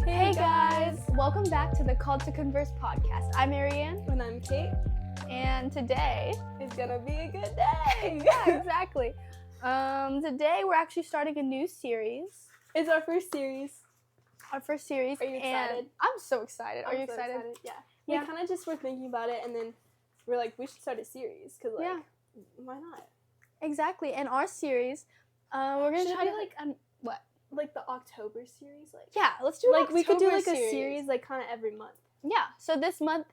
Hey guys! Welcome back to the Called to Converse podcast. I'm Marianne. And I'm Kate. And today... It's gonna be a good day! Yeah, exactly. Today we're actually starting a new series. It's our first series. Our first series. Are you excited? And I'm so excited. Are you so excited? Yeah. Yeah. We kind of just were thinking about it, and then we're like, we should start a series, because, like, why not? Exactly. And our series, we're going to try to... what? Like the October series? Like, Yeah, let's do like we could do like October a series, like, kind of every month. Yeah, so this month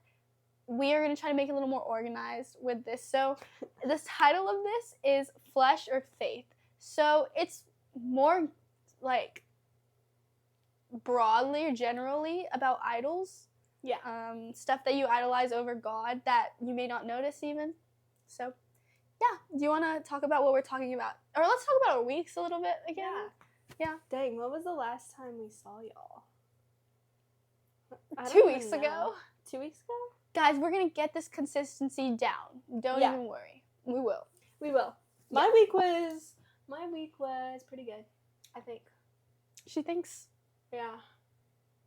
we are going to try to make it a little more organized with this. So the title of this is Flesh or Faith. So it's more like broadly or generally about idols. Yeah. Stuff that you idolize over God that you may not notice even. So yeah, do you want to talk about what we're talking about? Or let's talk about our weeks a little bit again. Yeah. Dang, what was the last time we saw y'all? 2 weeks ago. 2 weeks ago? Guys, we're going to get this consistency down. Don't even worry. We will. We will. My week was pretty good, I think. She thinks. Yeah.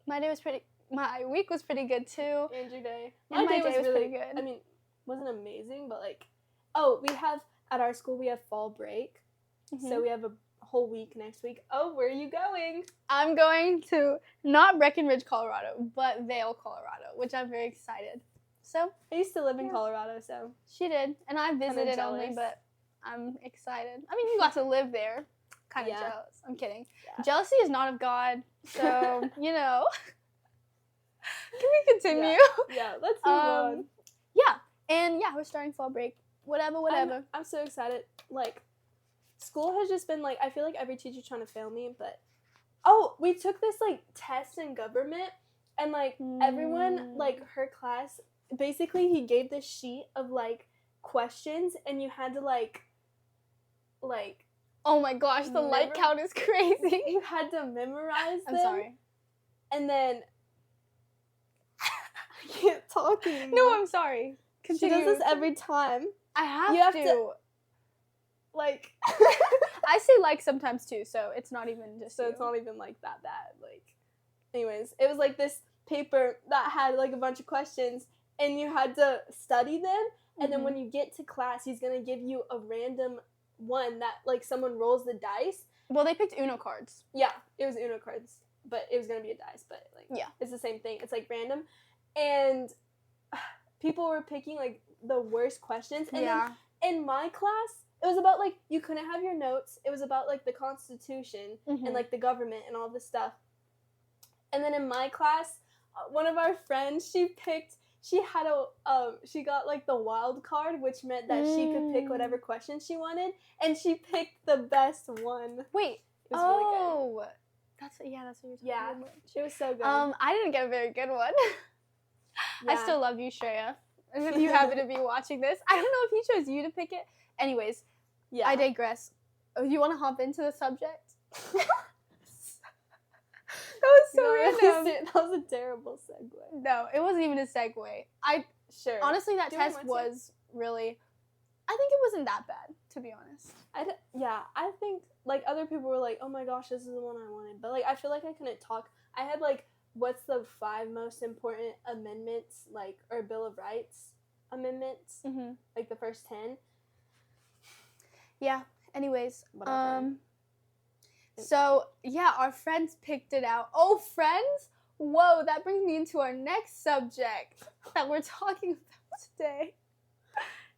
My week was pretty good too. And your day. And my day was really pretty good. I mean, wasn't amazing, but like, oh, at our school we have fall break. Mm-hmm. So we have a whole week next week. Oh, where are you going? I'm going to not Breckenridge, Colorado, but Vail, Colorado, which I'm very excited. So I used to live in Colorado, so she did, and I visited only, but I'm excited. I mean, you got to live there. Kind of jealous. I'm kidding. Yeah. Jealousy is not of God, so you know. Can we continue? Yeah, let's move on. Yeah, and we're starting fall break. Whatever. I'm so excited. Like, school has just been like, I feel like every teacher's trying to fail me, but we took this like test in government, and like everyone, like her class, basically he gave this sheet of like questions, and you had to like oh my gosh, the light count is crazy. You had to memorize them. I'm sorry. And then I can't talk anymore. No, I'm sorry. Continue. She does this every time. I have to. Like, I say like sometimes too, so it's not even just. So it's not even like that bad. Like, anyways, it was like this paper that had like a bunch of questions, and you had to study them. And then when you get to class, he's gonna give you a random one that like someone rolls the dice. Well, they picked Uno cards. Yeah, it was Uno cards, but it was gonna be a dice. But like, it's the same thing. It's like random, and people were picking like the worst questions. And then in my class, it was about like you couldn't have your notes. It was about like the Constitution and like the government and all this stuff. And then in my class, one of our friends, she got like the wild card, which meant that she could pick whatever question she wanted, and she picked the best one. Wait. It was really good. That's what you're talking about. Yeah, she was so good. I didn't get a very good one. I still love you, Shreya. And if you happen to be watching this, I don't know if he chose you to pick it. Anyways, I digress. Oh, you want to hop into the subject? That was so random. That was a terrible segue. No, it wasn't even a segue. Honestly, that test was really... I think it wasn't that bad, to be honest. I think, like, other people were like, oh my gosh, this is the one I wanted. But, like, I feel like I couldn't talk. I had, like, what's the 5 most important amendments, like, or Bill of Rights amendments, like the first 10. Yeah, anyways, whatever. So, our friends picked it out. Oh, friends? Whoa, that brings me into our next subject that we're talking about today.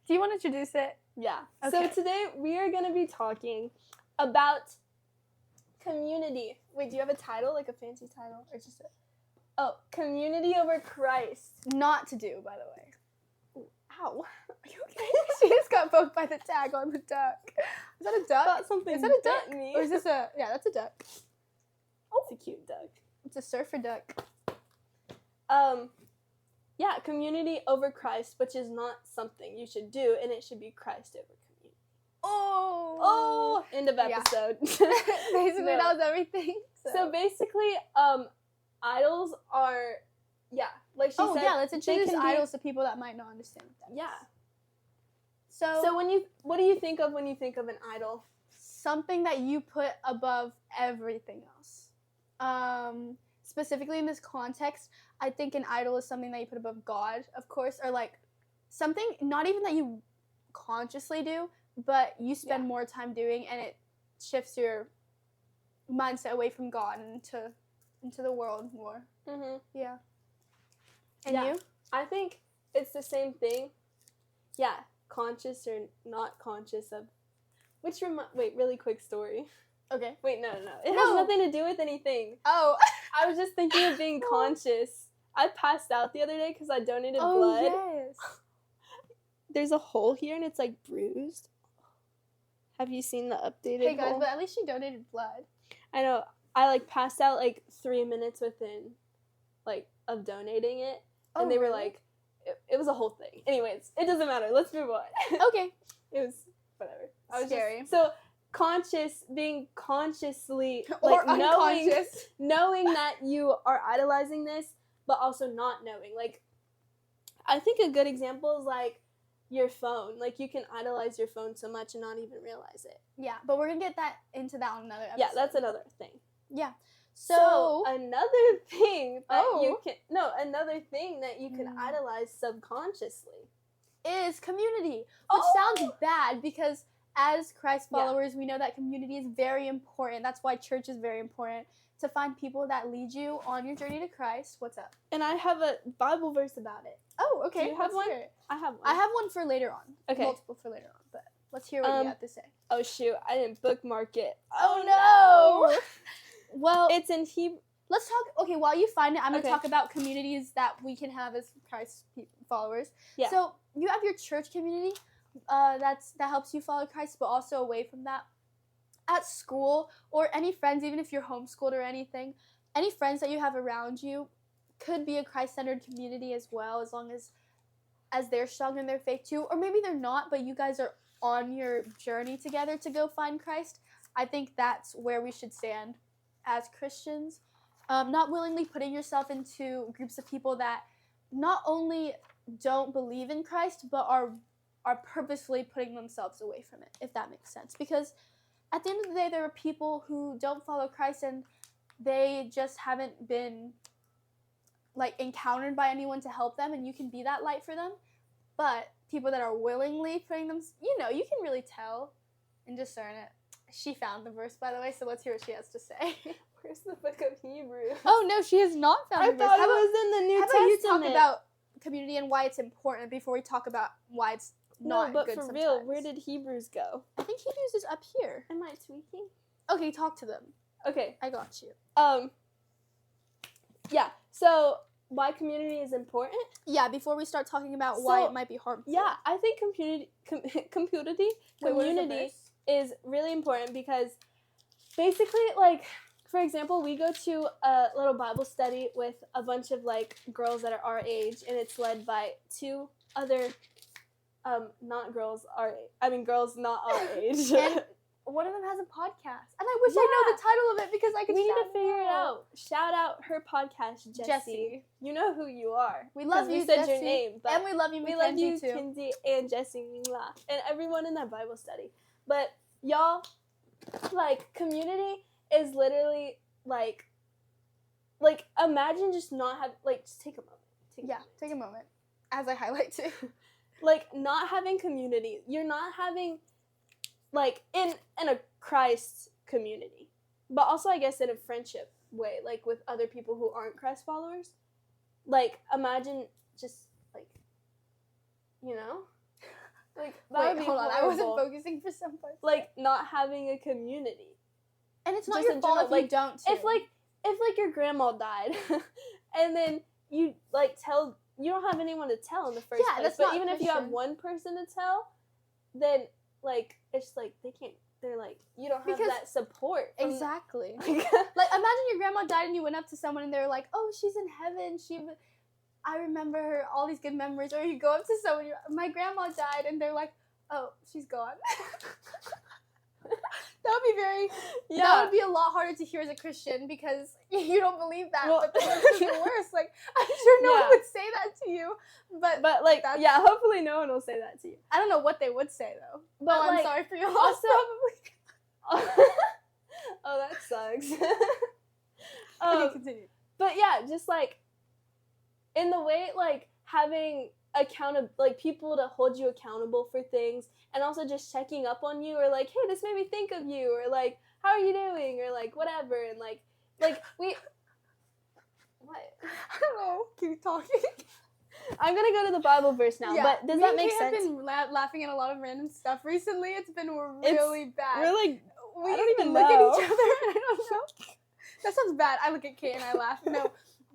Do you want to introduce it? Yeah. Okay. So today we are going to be talking about community. Wait, do you have a title, like a fancy title? Or just community over Christ. Not to do, by the way. Ooh, ow. Are you okay? She just got poked by the tag on the duck. Is that a duck? Thought something is that a duck? bit me. Or is this that's a duck. Oh, it's a cute duck. It's a surfer duck. Yeah, community over Christ, which is not something you should do, and it should be Christ over community. Oh, end of episode. Basically, that was everything. So basically, idols are, like she said. Oh, yeah, let's introduce idols to people that might not understand that. Yeah. So what do you think of when you think of an idol? Something that you put above everything else. specifically in this context, I think an idol is something that you put above God, of course, or like something not even that you consciously do, but you spend more time doing, and it shifts your mindset away from God and into the world more. Mhm. Yeah. And you? I think it's the same thing. Yeah, conscious or not conscious of. Wait, really quick story. Okay. Wait, no. It has nothing to do with anything. Oh. I was just thinking of being conscious. I passed out the other day because I donated blood. Yes. There's a hole here and it's like bruised. Have you seen the updated Hey guys, hole? but at least you donated blood. I know. I like passed out like 3 minutes within like of donating it. And they were like, it was a whole thing. Anyways, it doesn't matter. Let's move on. Okay. It was whatever. I was scary. So conscious, being consciously or like unconscious. knowing that you are idolizing this, but also not knowing. Like, I think a good example is like your phone. Like, you can idolize your phone so much and not even realize it. Yeah, but we're gonna get into that on another episode. Yeah, that's another thing. Yeah. So another thing that another thing that you can idolize subconsciously is community, which sounds bad because as Christ followers, we know that community is very important. That's why church is very important, to find people that lead you on your journey to Christ. What's up? And I have a Bible verse about it. Oh, okay. Do you have one? I have one. I have one for later on. Okay. Multiple for later on, but let's hear what you have to say. Oh, shoot. I didn't bookmark it. Oh, no. Well, it's in Hebrew. Let's talk. Okay, while you find it, I'm going to talk about communities that we can have as Christ followers. Yeah. So you have your church community that helps you follow Christ, but also away from that. At school, or any friends, even if you're homeschooled or anything, any friends that you have around you could be a Christ-centered community as well, as long as they're strong in their faith too. Or maybe they're not, but you guys are on your journey together to go find Christ. I think that's where we should stand as Christians. Not willingly putting yourself into groups of people that not only don't believe in Christ, but are purposefully putting themselves away from it, if that makes sense. Because at the end of the day, there are people who don't follow Christ and they just haven't been like encountered by anyone to help them, and you can be that light for them. But people that are willingly putting them, you can really tell and discern it. She found the verse, by the way, so let's hear what she has to say. Where's the book of Hebrews? Oh, no, she has not found the verse. I thought it was in the New Testament. How about you talk about community and why it's important before we talk about why it's not good sometimes. No, but for real, where did Hebrews go? I think Hebrews is up here. Am I tweaking? Okay, talk to them. Okay. I got you. Yeah, so why community is important? Yeah, before we start talking about why it might be harmful. Yeah, I think community is really important because basically, like, for example, we go to a little Bible study with a bunch of, like, girls that are our age, and it's led by 2 other, girls not our age. And one of them has a podcast. And I wish I know the title of it because I could We need to figure it out. Shout out her podcast, Jessie. You know who you are. We love you, said Jessie. Your name. But and we love you, Mackenzie, we love you, too. Kinsey, and Jessie, and everyone in that Bible study. But, y'all, like, community is literally, like, imagine just not have, like, just take a moment. Take a moment. As I highlight too. Like, not having community. You're not having, like, in a Christ community. But also, I guess, in a friendship way, like, with other people who aren't Christ followers. Like, imagine just, like, like, that would be hold on, horrible. I wasn't focusing for some parts. Like, not having a community. And it's not your fault if you don't too. If your grandma died, and then you, like, you don't have anyone to tell in the first place. That's but not even Christian. If you have one person to tell, then, like, it's like, they're like, you don't have that support. Exactly. Like, imagine your grandma died and you went up to someone and they're like, oh, she's in heaven, I remember her, all these good memories. Or you go up to someone, my grandma died, and they're like, oh, she's gone. That would be a lot harder to hear as a Christian because you don't believe that. Well, but that's the worst. Like, I'm sure no one would say that to you. But like, hopefully no one will say that to you. I don't know what they would say, though. But I'm sorry for your loss, probably. Oh, that sucks. continue. But yeah, just like in the way like having like people to hold you accountable for things, and also just checking up on you, or like, hey, this made me think of you, or like, how are you doing, or like whatever, and like we what? I don't know. Keep talking. I'm gonna go to the Bible verse now, but does that make sense? I've been laughing at a lot of random stuff recently. It's been really bad. Really, we I don't even look know. at each other and I don't know. That sounds bad. I look at Kate and I laugh. No,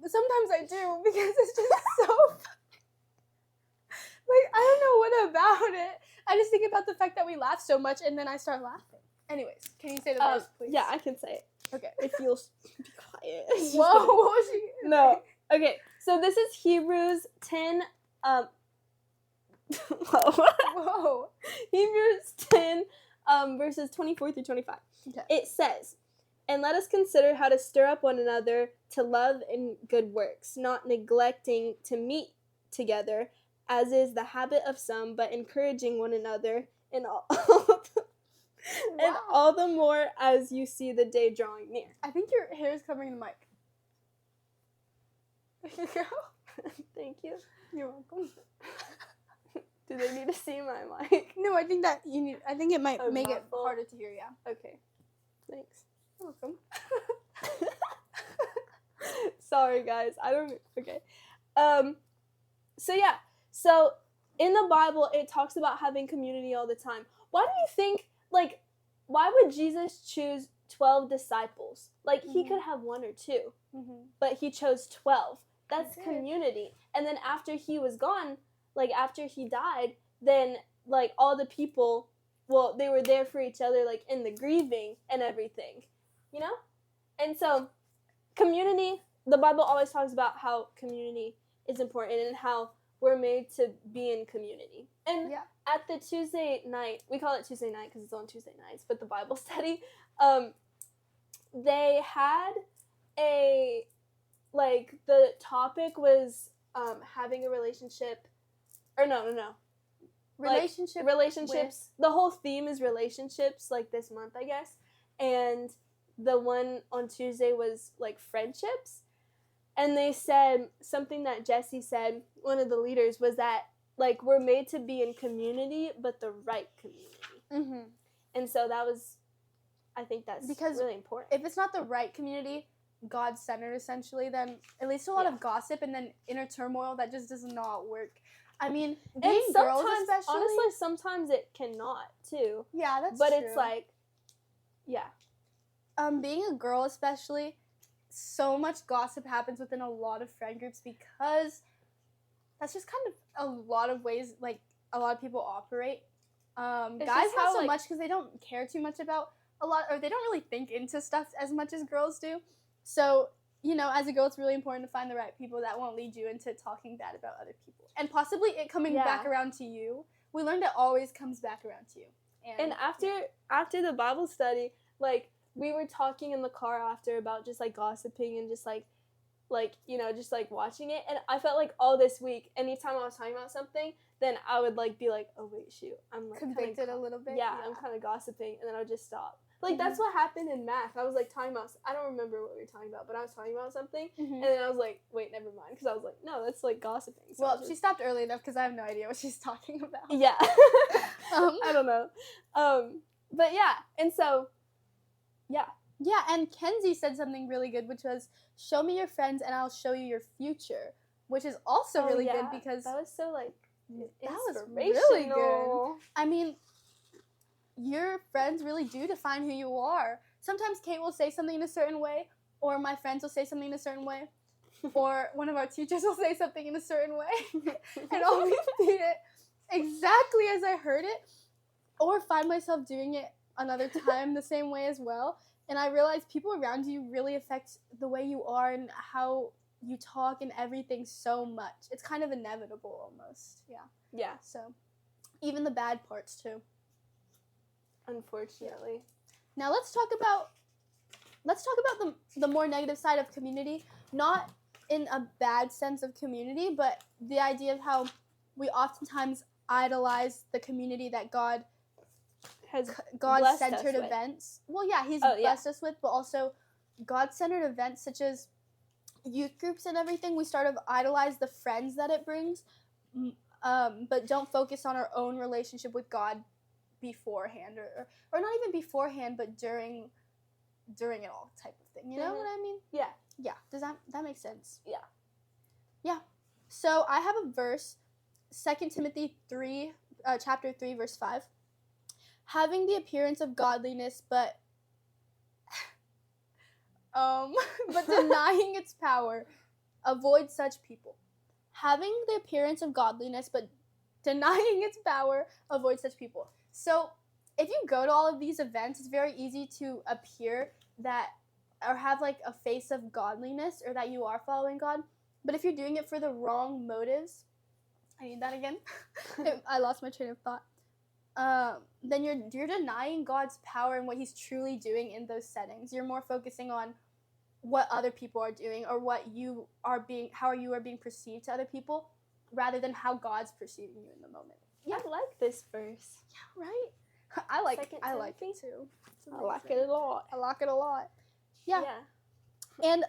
sometimes I do because it's just so like, I don't know what about it. I just think about the fact that we laugh so much and then I start laughing. Anyways, can you say the verse, please? Yeah, I can say it. Okay. If you'll be quiet. Whoa, what was she? No. Okay, so this is Hebrews 10, Whoa. Hebrews 10, verses 24 through 25. Okay. It says, "And let us consider how to stir up one another to love and good works, not neglecting to meet together, as is the habit of some, but encouraging one another, and all the more as you see the day drawing near." I think your hair is covering the mic. There you go. Thank you. You're welcome. Do they need to see my mic? No, I think that you need. I think it might make it muffle? harder to hear. Yeah. Okay. Thanks. You're welcome. Sorry, guys. I don't. Okay. So yeah. So in the Bible, it talks about having community all the time. Why do you think? Like, why would Jesus choose 12 disciples? Like, he could have 1 or 2, but he chose 12. That's community. And then after he was gone, like after he died, then like all the people, well, they were there for each other, like in the grieving and everything, you know? And so community, the Bible always talks about how community is important and how we're made to be in community. And at the Tuesday night, we call it Tuesday night because it's on Tuesday nights, but the Bible study, they had the topic was having a relationship, or no. Relationships. The whole theme is relationships, like this month, I guess. And the one on Tuesday was like friendships. And they said something that Jesse said, one of the leaders, was that like we're made to be in community, but the right community. And so that was, I think that's really important. If it's not the right community, God-centered essentially, then it leads to a lot of gossip and then inner turmoil that just does not work. I mean, being girls especially. Honestly, sometimes it cannot too. Yeah, that's true. But true. it's like, yeah. Being a girl especially, so much gossip happens within a lot of friend groups because that's just kind of a lot of ways, like, a lot of people operate. Guys not so much because they don't care too much about a lot, or they don't really think into stuff as much as girls do. So, you know, as a girl, it's really important to find the right people that won't lead you into talking bad about other people. And possibly it coming back around to you. We learned it always comes back around to you. And after the Bible study, like, we were talking in the car after about just, like, gossiping and just, like, you know, just, like, watching it. And I felt like all this week, anytime I was talking about something, then I would, like, be like, oh, wait, shoot. I'm, like, convicted a little bit? Yeah, I'm kind of gossiping. And then I would just stop. Like, that's what happened in math. I was, like, talking about, I don't remember what we were talking about, but I was talking about something. And then I was like, wait, never mind. Because I was like, no, that's, like, gossiping. So well, she stopped early enough because I have no idea what she's talking about. Yeah. I don't know. But, yeah. And so, yeah. Yeah, and Kenzie said something really good, which was, show me your friends and I'll show you your future. Which is also really good because... That was so, like, that was really good. I mean... your friends really do define who you are. Sometimes Kate will say something in a certain way, or my friends will say something in a certain way, or one of our teachers will say something in a certain way, and I'll repeat it exactly as I heard it, or find myself doing it another time the same way as well. And I realize people around you really affect the way you are and how you talk and everything so much. It's kind of inevitable almost. Yeah. So, even the bad parts too. Unfortunately. Now let's talk about the more negative side of community, not in a bad sense of community, but the idea of how we oftentimes idolize the community that God has God-centered events. Well, yeah, He's blessed us with, but also God-centered events such as youth groups and everything, we sort of idolize the friends that it brings, but don't focus on our own relationship with God beforehand, or not even beforehand, but during it all type of thing. You know what I mean? Yeah. Yeah. Does that make sense? Yeah. Yeah. So I have a verse, 2 Timothy 3, chapter 3, verse 5. Having the appearance of godliness, but denying its power, avoid such people. Having the appearance of godliness, but denying its power, avoid such people. So if you go to all of these events, it's very easy to appear that, or have like a face of godliness, or that you are following God. But if you're doing it for the wrong motives, I need that again. I lost my train of thought. Then you're denying God's power and what He's truly doing in those settings. You're more focusing on what other people are doing, or how you are being perceived to other people, rather than how God's perceiving you in the moment. Yeah, I like this verse. Yeah, right. I like it too. I like it a lot. I like it a lot. Yeah. And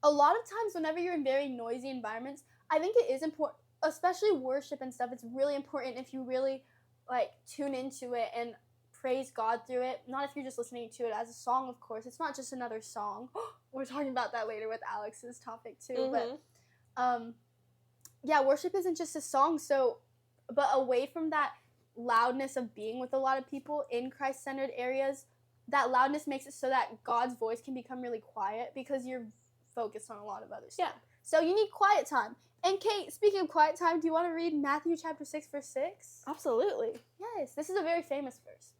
a lot of times, whenever you're in very noisy environments, I think it is important, especially worship and stuff. It's really important if you really like tune into it and praise God through it. Not if you're just listening to it as a song, of course. It's not just another song. We're talking about that later with Alex's topic too. But yeah, worship isn't just a song. But away from that loudness of being with a lot of people in Christ-centered areas, that loudness makes it so that God's voice can become really quiet, because you're focused on a lot of other stuff. Yeah. So you need quiet time. And Kate, speaking of quiet time, do you want to read Matthew chapter 6, verse 6? Absolutely. Yes, this is a very famous verse.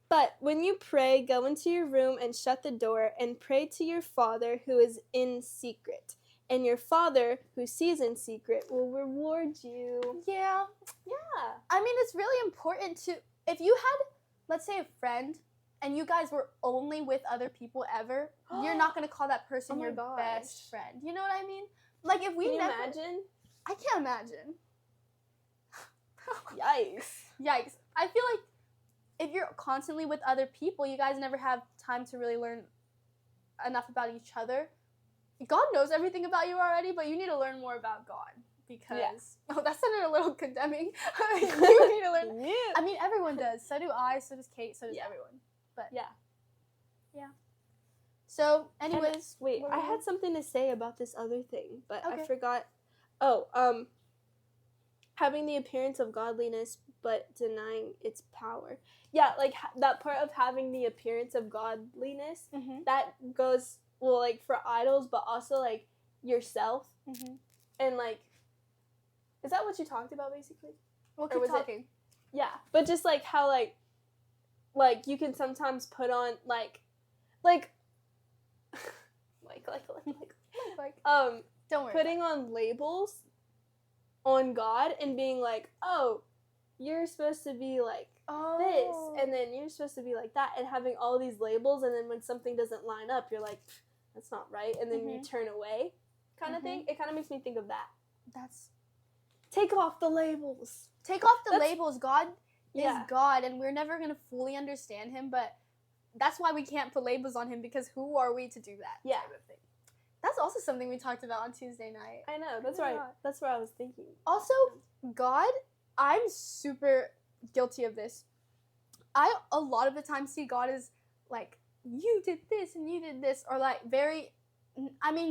But when you pray, go into your room and shut the door, and pray to your Father who is in secret. And your Father who sees in secret will reward you. Yeah. I mean, it's really important to, if you had, let's say, a friend, and you guys were only with other people ever, you're not going to call that person your best friend. You know what I mean? Like, if we Can you imagine? I can't imagine. Yikes. I feel like if you're constantly with other people, you guys never have time to really learn enough about each other. God knows everything about you already, but you need to learn more about God, because that sounded a little condemning. You need to learn. Yeah. I mean, everyone does. So do I. So does Kate. So does everyone. But yeah. So, anyways, wait, I had something to say about this other thing, but I forgot. Having the appearance of godliness, but denying its power. Yeah, like that part of having the appearance of godliness, that goes, well, like for idols, but also like yourself. And like, is that what you talked about basically? Well, keep talking. Yeah, but just like how like you can sometimes put on like don't worry. Putting on labels on God and being like, oh, you're supposed to be like this, and then you're supposed to be like that, and having all these labels, and then when something doesn't line up, you're like, that's not right, and then you turn away, kind of thing. It kind of makes me think of that. Take off the labels. Take off the labels. God is God, and we're never gonna fully understand Him, but that's why we can't put labels on Him, because who are we to do that? Yeah. Type of thing. That's also something we talked about on Tuesday night. I know, that's right. That's what I was thinking. Also, God, I'm super guilty of this. I, a lot of the time, see God as, like, you did this and you did this, or, like,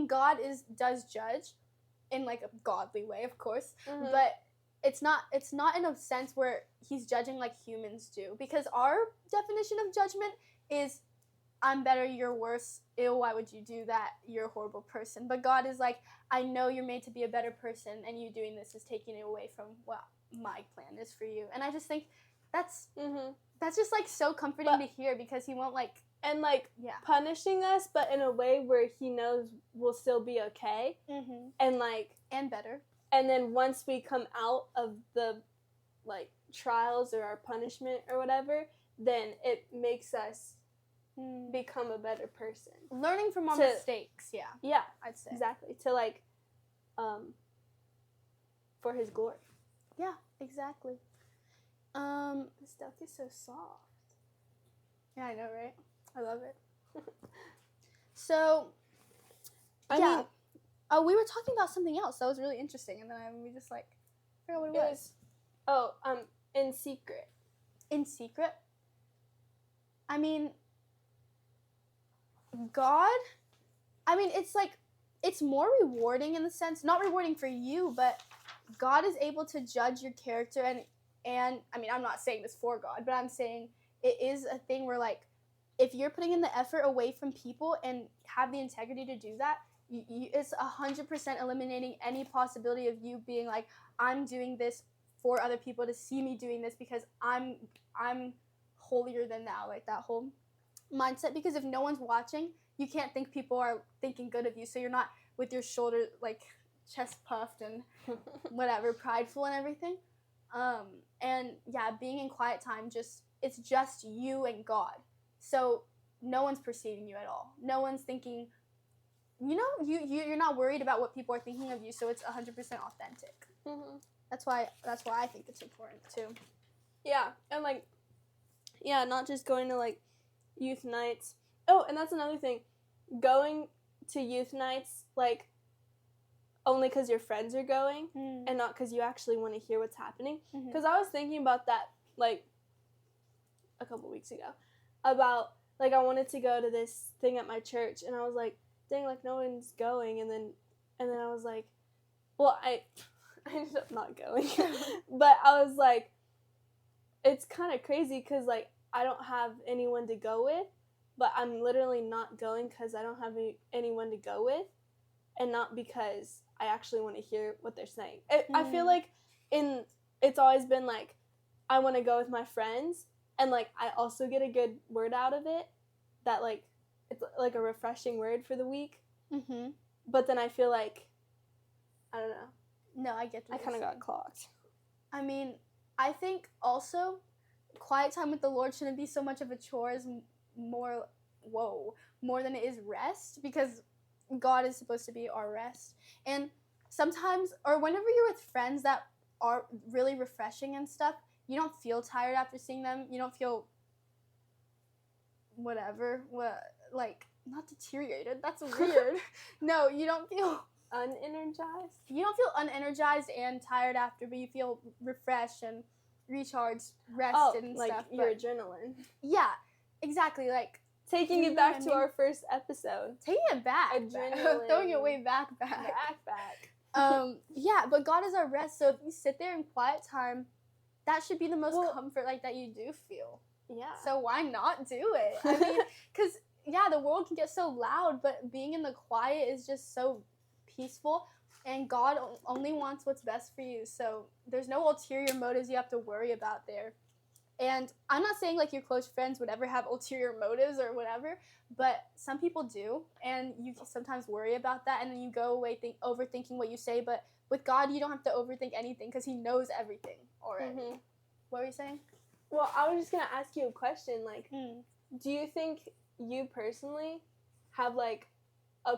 God does judge in, like, a godly way, of course, but it's not in a sense where He's judging like humans do, because our definition of judgment is, I'm better, you're worse, ew, why would you do that, you're a horrible person. But God is like, I know you're made to be a better person, and you doing this is taking it away from what my plan is for you. And I just think that's just like so comforting to hear, because He won't like, and like punishing us, but in a way where He knows we'll still be okay, and like, and better. And then once we come out of the like trials or our punishment or whatever, then it makes us become a better person. Learning from our mistakes, yeah, I'd say. Exactly. To like, for His glory. Yeah, exactly. This stuff is so soft. Yeah, I know, right? I love it. So, I mean, we were talking about something else that was really interesting, and then we just like forgot what it was. In secret. In secret? I mean, God. I mean, it's like it's more rewarding in the sense, not rewarding for you, but God is able to judge your character, and I mean, I'm not saying this for God, but I'm saying it is a thing where like if you're putting in the effort away from people and have the integrity to do that, it's 100% eliminating any possibility of you being like, I'm doing this for other people to see me doing this because I'm holier than thou, like that whole mindset. Because if no one's watching, you can't think people are thinking good of you, so you're not with your shoulder like chest puffed and whatever, prideful and everything. And yeah, being in quiet time, it's just you and God. So no one's perceiving you at all. No one's thinking, you're not worried about what people are thinking of you, so it's 100% authentic. Mm-hmm. That's why I think it's important too. Yeah, and like, yeah, not just going to like youth nights. Oh, and that's another thing, going to youth nights like only because your friends are going and not because you actually want to hear what's happening. Because I was thinking about that like a couple weeks ago about like I wanted to go to this thing at my church, and I was like, dang, like no one's going, and then I was like, well, I ended up not going. But I was like, it's kind of crazy because like I don't have anyone to go with, but I'm literally not going because I don't have anyone to go with, and not because I actually want to hear what they're saying. I feel like it's always been like I want to go with my friends, and like I also get a good word out of it, that like it's like a refreshing word for the week. But then I feel like, I don't know. No, I get that. I kind of got clocked. I mean, I think also quiet time with the Lord shouldn't be so much of a chore as more than it is rest, because God is supposed to be our rest. And sometimes, or whenever you're with friends that are really refreshing and stuff, you don't feel tired after seeing them. You don't feel like not deteriorated. That's weird. No, you don't feel unenergized. You don't feel unenergized and tired after, but you feel refreshed and recharged, rested and like stuff. Your adrenaline. Yeah, exactly. Like taking it back to our first episode. Taking it back. Adrenaline. Throwing it way back. Yeah, but God is our rest. So if you sit there in quiet time, that should be the most comfort like that you do feel. Yeah. So why not do it? I mean, because yeah, the world can get so loud, but being in the quiet is just so peaceful, and God only wants what's best for you. So there's no ulterior motives you have to worry about there. And I'm not saying like your close friends would ever have ulterior motives or whatever, but some people do, and you sometimes worry about that, and then you go away overthinking what you say. But with God, you don't have to overthink anything because He knows everything already. What were you saying? Well, I was just gonna ask you a question. Like, do you think you personally have like a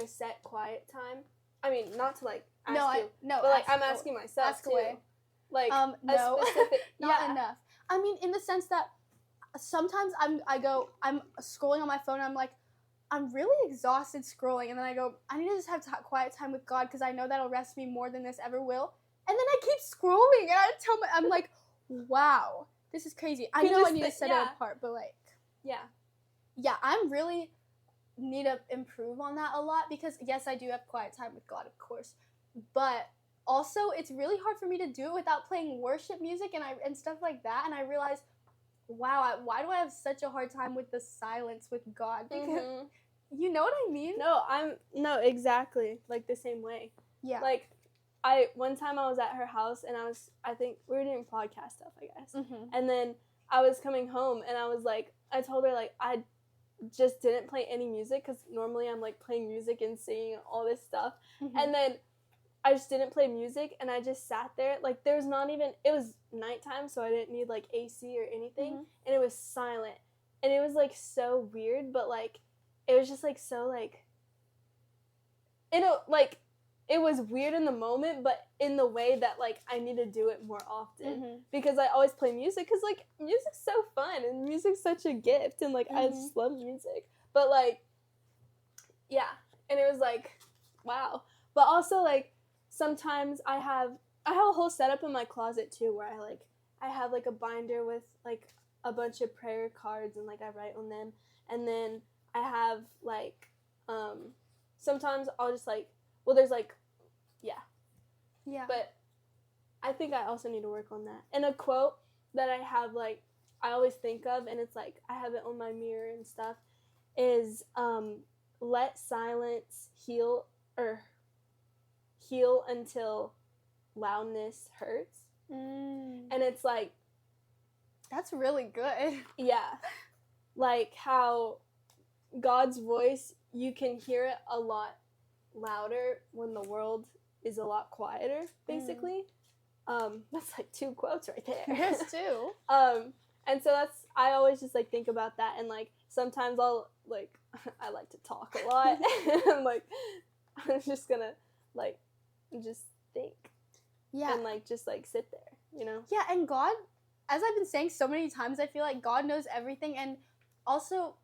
set quiet time? I mean, not to like ask you, but like I'm asking myself ask too. Away. Like, no, specific, not enough. I mean, in the sense that sometimes I'm scrolling on my phone, and I'm like, I'm really exhausted scrolling, and then I go, I need to just have quiet time with God because I know that'll rest me more than this ever will. And then I keep scrolling, and I'm like, wow, this is crazy. I know I need to set it apart, but like, yeah, I'm really need to improve on that a lot, because yes, I do have quiet time with God, of course, but also it's really hard for me to do it without playing worship music and stuff like that. And I realized, wow, why do I have such a hard time with the silence with God? Because you know what I mean? No, exactly, like the same way. Yeah. Like, one time I was at her house, and I think we were doing podcast stuff, I guess. And then I was coming home, and I was like, I told her like I just didn't play any music, because normally I'm like playing music and singing all this stuff. And then I just didn't play music, and I just sat there. Like, there was not even, it was nighttime, so I didn't need like AC or anything, and it was silent, and it was like so weird, but like it was just like so like, it was weird in the moment, but in the way that like I need to do it more often, because I always play music, because like music's so fun, and music's such a gift, and like I just love music. But like, yeah, And it was like, wow. But also, like, sometimes I have a whole setup in my closet, too, where I have, like, a binder with, like, a bunch of prayer cards, and, like, I write on them. And then I have, like, sometimes I'll just, like, well, there's, like, yeah. But I think I also need to work on that. And a quote that I have, like, I always think of, and it's, like, I have it on my mirror and stuff, is, let silence heal until loudness hurts. And it's, like, that's really good. Yeah. Like, how God's voice, you can hear it a lot louder when the world is a lot quieter, basically. That's like 2 quotes right there. Yes, 2. And so I always just, like, think about that, and, like, sometimes I'll, like, I like to talk a lot, and I'm, like, I'm just gonna, like, just think. Yeah. And, like, just, like, sit there, you know? Yeah, and God, as I've been saying so many times, I feel like God knows everything, and also,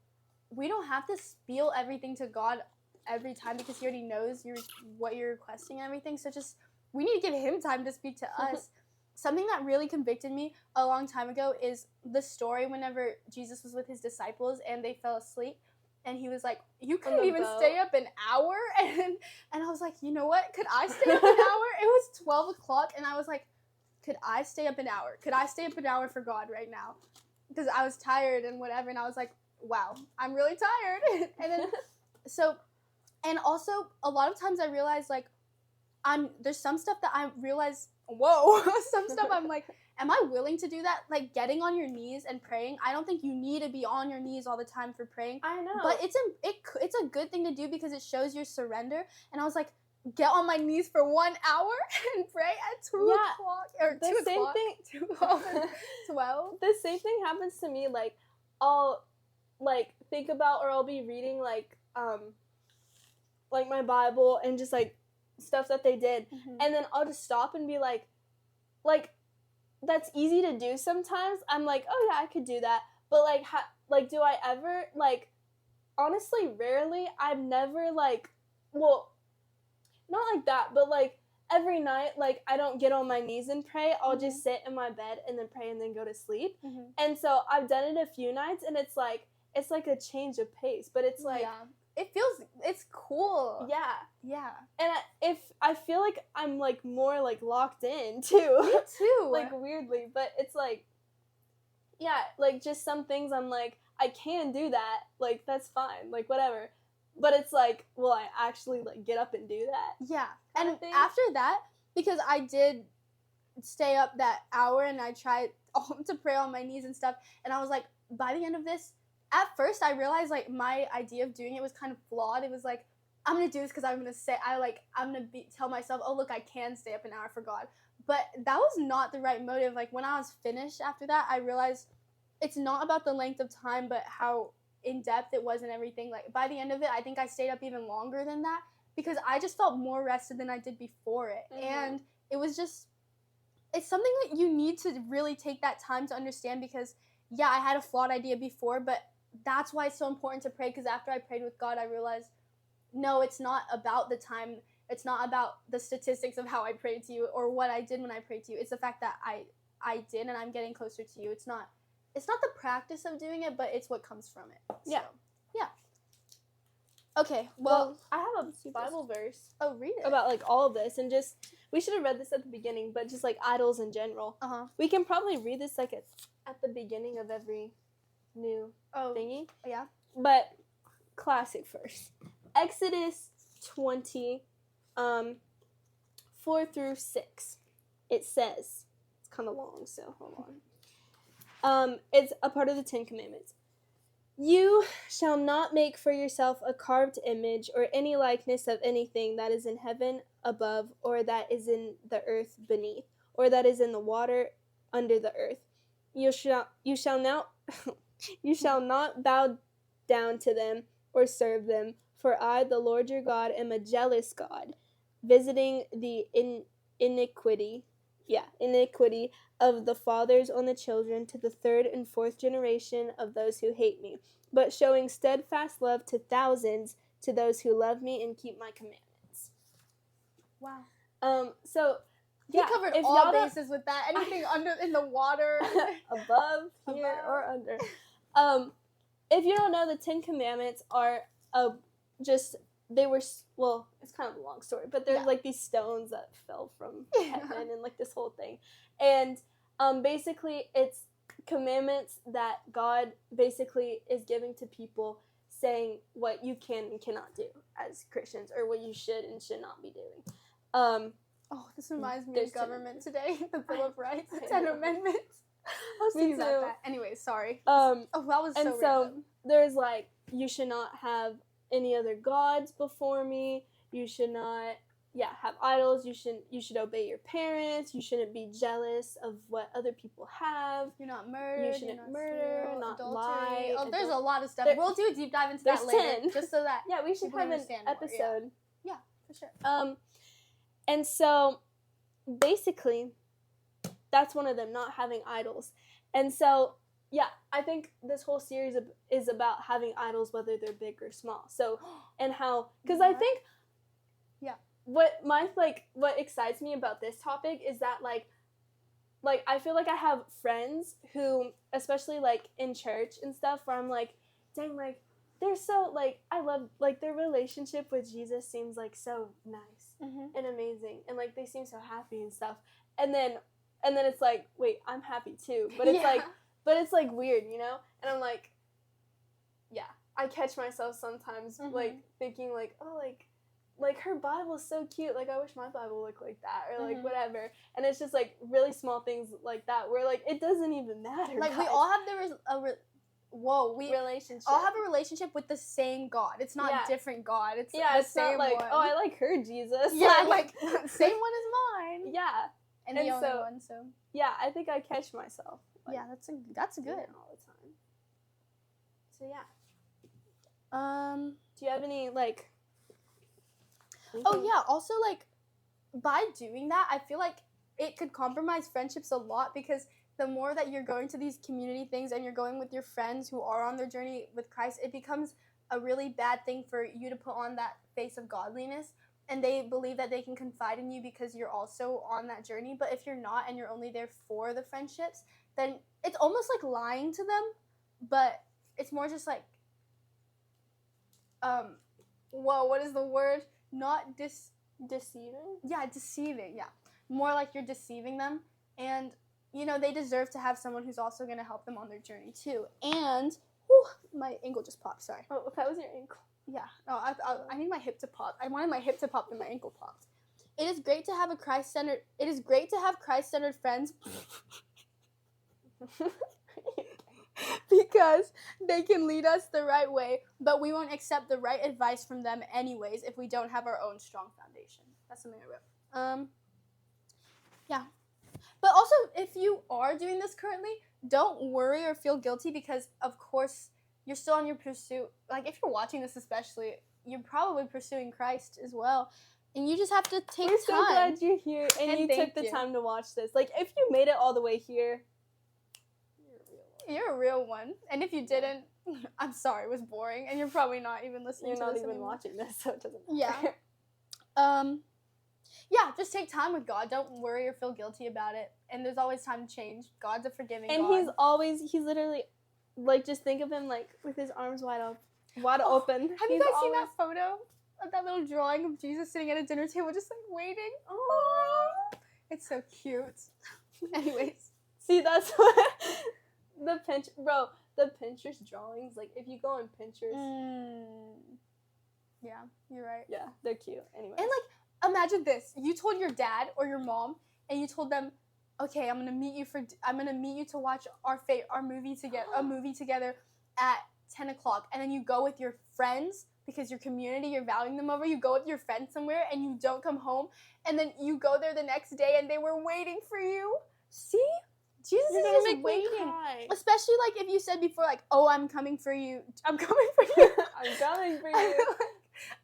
we don't have to spiel everything to God every time because He already knows what you're requesting and everything, so just, we need to give Him time to speak to us. Something that really convicted me a long time ago is the story whenever Jesus was with His disciples and they fell asleep, and He was like, you couldn't even stay up an hour, and I was like, you know what, could I stay up an hour? It was 12 o'clock, and I was like, could I stay up an hour? Could I stay up an hour for God right now? Because I was tired and whatever, and I was like, wow, I'm really tired. And then, and also, a lot of times I realize, like, there's some stuff that I realize, some stuff I'm like, am I willing to do that? Like, getting on your knees and praying, I don't think you need to be on your knees all the time for praying. I know. But it's a good thing to do because it shows your surrender. And I was like, get on my knees for 1 hour and pray at 2 o'clock. Or 2 o'clock. Same thing. 12. The same thing happens to me. Like, I'll, like, think about, or I'll be reading, like my Bible and just, like, stuff that they did. And then I'll just stop and be like, that's easy to do sometimes. I'm like, oh, yeah, I could do that. But, like, do I ever, like, honestly, rarely. I've never, like, well, not like that, but, like, every night, like, I don't get on my knees and pray. I'll just sit in my bed and then pray and then go to sleep. And so I've done it a few nights, and it's like a change of pace. But it's like... Yeah. It's cool. Yeah. Yeah. And I feel like I'm, like, more, like, locked in, too. Me too. Like, weirdly. But it's, like, yeah, like, just some things I'm like, I can do that. Like, that's fine. Like, whatever. But it's like, will I actually, like, get up and do that? Yeah. And after that, because I did stay up that hour and I tried to pray on my knees and stuff, and I was like, by the end of this, at first I realized, like, my idea of doing it was kind of flawed. It was like, I'm going to do this because I'm going to tell myself, oh, look, I can stay up an hour for God. But that was not the right motive. Like, when I was finished after that, I realized it's not about the length of time, but how in-depth it was and everything. Like, by the end of it, I think I stayed up even longer than that because I just felt more rested than I did before it. And it was just, it's something that you need to really take that time to understand because, yeah, I had a flawed idea before, but that's why it's so important to pray, because after I prayed with God, I realized, no, it's not about the time. It's not about the statistics of how I prayed to you or what I did when I prayed to you. It's the fact that I did and I'm getting closer to you. It's not the practice of doing it, but it's what comes from it. So, yeah. Okay, well, I have a Bible verse. Oh, read it. About, like, all of this, and just, we should have read this at the beginning, but just, like, idols in general. We can probably read this, like, at the beginning of every new thingy. Yeah. But, classic first. Exodus 20, 4 through 6. It says, it's kind of long, so hold on. It's a part of the 10 Commandments. You shall not make for yourself a carved image or any likeness of anything that is in heaven above, or that is in the earth beneath, or that is in the water under the earth. You shall not bow down to them or serve them, for I, the Lord your God, am a jealous God, visiting the iniquity of the fathers on the children to the 3rd and 4th generation of those who hate me, but showing steadfast love to thousands to those who love me and keep my commandments. Wow. So he covered all bases with that. Anything under in the water, above, here, or under. If you don't know, the 10 Commandments are it's kind of a long story, but there's like these stones that fell from heaven and like this whole thing. And basically it's commandments that God basically is giving to people, saying what you can and cannot do as Christians, or what you should and should not be doing. This reminds me of government today. The Bill of Rights, the 10 Amendments. I'll see about that. Anyway, sorry. That was so and so there's like, you should not have any other gods before me. You should not have idols. You should obey your parents. You shouldn't be jealous of what other people have. You're not murder. You shouldn't murder, steal, not lie. There's a lot of stuff. We'll do a deep dive into that later. 10. Just so that we should have an episode. Yeah, for sure. And so basically that's one of them, not having idols. And so I think this whole series is about having idols, whether they're big or small. So, and how, because I think, what excites me about this topic is that like I feel like I have friends who, especially like in church and stuff, where I'm like, dang, like they're so like, I love like their relationship with Jesus seems like so nice and amazing, and like they seem so happy and stuff. And then it's like, wait, I'm happy too, but it's it's like weird, you know? And I'm like, I catch myself sometimes like thinking like, oh, like her Bible's so cute, like I wish my Bible looked like that, or like whatever. And it's just like really small things like that where like it doesn't even matter. Like, guys, we all have relationship. All have a relationship with the same God. It's not different God. It's the same not like one. Oh, I like her Jesus. Yeah, like same one as mine. Yeah. And the only one, so. Yeah, I think I catch myself. Like, that's good. All the time. So do you have any like? Oh yeah. Also, like, by doing that, I feel like it could compromise friendships a lot, because the more that you're going to these community things and you're going with your friends who are on their journey with Christ, it becomes a really bad thing for you to put on that face of godliness. And they believe that they can confide in you because you're also on that journey. But if you're not, and you're only there for the friendships, then it's almost like lying to them. But it's more just like, what is the word? Not deceiving? Yeah, deceiving, yeah. More like you're deceiving them. And, you know, they deserve to have someone who's also going to help them on their journey too. And, my ankle just popped, sorry. Oh, that was your ankle. Yeah. No, I need my hip to pop. I wanted my hip to pop and my ankle popped. It is great to have Christ-centered friends because they can lead us the right way, but we won't accept the right advice from them anyways if we don't have our own strong foundation. That's something I wrote. Yeah. But also, if you are doing this currently, don't worry or feel guilty, because of course you're still on your pursuit. Like, if you're watching this especially, you're probably pursuing Christ as well. And you just have to take time. We're so glad you're here and you took the time to watch this. Like, if you made it all the way here, you're a real one. And if you didn't, I'm sorry, it was boring. And you're probably not even listening to this. You're not even anymore. watching this, so it doesn't matter. Yeah. Yeah, just take time with God. Don't worry or feel guilty about it. And there's always time to change. God's a forgiving God. And he's literally, like, just think of him, like, with his arms wide open. Have you guys seen that photo of that little drawing of Jesus sitting at a dinner table just, like, waiting? Oh, it's so cute. Anyways. See, that's what the Pinterest drawings, like, if you go on Pinterest. Yeah, you're right. Yeah, they're cute. Anyway. And, like, imagine this. You told your dad or your mom, and you told them, okay, I'm gonna meet you to watch a movie together at 10 o'clock, and then you go with your friends because your community, you're valuing them over. You go with your friends somewhere, and you don't come home, and then you go there the next day, and they were waiting for you. See, Jesus is just waiting. Especially like if you said before, like, "Oh, I'm coming for you. I'm coming for you. I'm coming for you."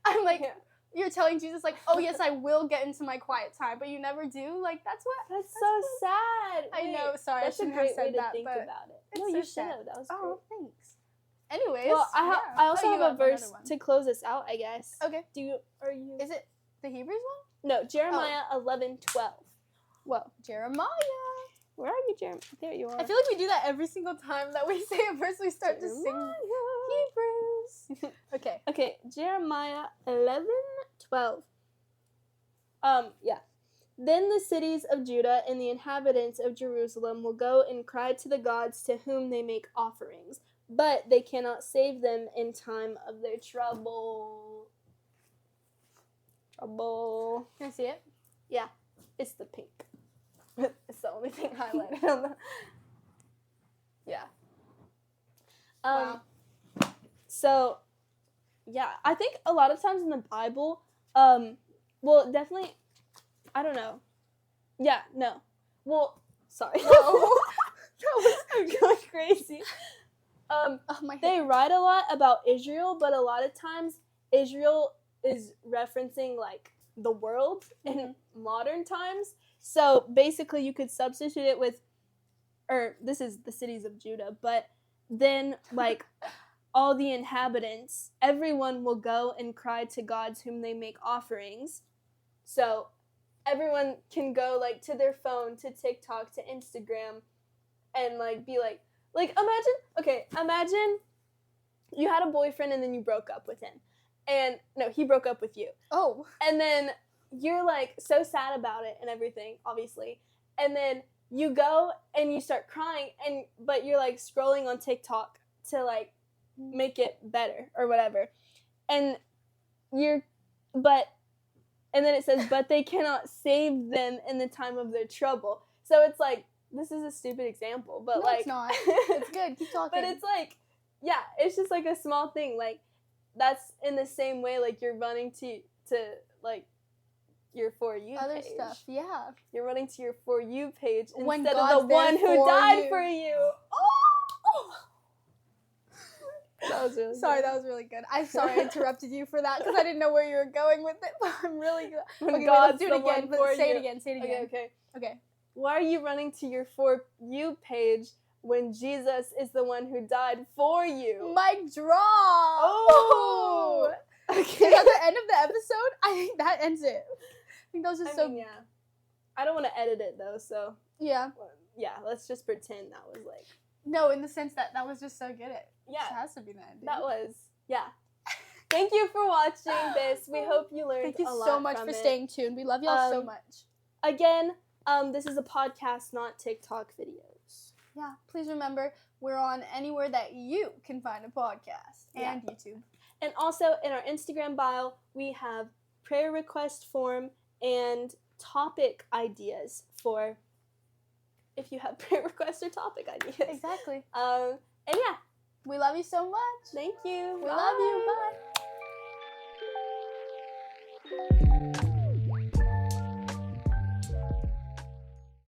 I'm like. Yeah. You're telling Jesus, like, oh, yes, I will get into my quiet time, but you never do? Like, that's so sad. I know, sorry, I shouldn't have said that, but think about it. No, you should have. That was great. Oh, thanks. Anyways. Well, I also have a verse to close us out, I guess. Okay. Is it the Hebrews one? No, Jeremiah 11:12. Whoa, Jeremiah. Where are you, Jeremiah? There you are. I feel like we do that every single time that we say a verse, we start to sing Hebrews. Okay, Jeremiah 11:12. Yeah. Then the cities of Judah and the inhabitants of Jerusalem will go and cry to the gods to whom they make offerings, but they cannot save them in time of their trouble. Trouble. Can I see it? Yeah, it's the pink. It's the only thing highlighted on the... Yeah. Wow. So, yeah, I think a lot of times in the Bible, well, definitely, I don't know. Yeah, no. Well, sorry. I'm going crazy. They write a lot about Israel, but a lot of times Israel is referencing, like, the world in modern times. So basically you could substitute it with, or this is the cities of Judah, but then like all the inhabitants, everyone will go and cry to gods whom they make offerings. So everyone can go like to their phone, to TikTok, to Instagram, and like be like imagine you had a boyfriend and then you broke up with him. And no, he broke up with you. Oh. And then you're like so sad about it and everything, obviously. And then you go and you start crying, but you're like scrolling on TikTok to like make it better or whatever. And then it says, but they cannot save them in the time of their trouble. So it's like, this is a stupid example, but no, like it's not. It's good. Keep talking. But it's like, yeah, it's just like a small thing. Like that's in the same way like you're running to like your For You other page. stuff, yeah. You're running to your For You page when instead God's of the one who died for you. Oh! That was really sorry, good. that was really good. I'm sorry I interrupted you for that because I didn't know where you were going with it, but I'm really good. When okay, God's let's do it the again. one for Say you. it again. Say it again. Okay. Why are you running to your For You page when Jesus is the one who died for you? Mic drop! Oh! Okay. Is that the end of the episode? I think that ends it. I think that was just yeah. I don't want to edit it though, so yeah. Yeah, let's just pretend that was like. No, in the sense that was just so good. It just has to be the ending. That was Thank you for watching this. We hope you learned a lot. Thank you so much for staying tuned. We love y'all so much. Again, this is a podcast, not TikTok videos. Yeah, please remember we're on anywhere that you can find a podcast and YouTube. And also in our Instagram bio, we have prayer request form and topic ideas for if you have prayer requests or topic ideas. Exactly. And yeah. We love you so much. Thank you. We love you. Bye.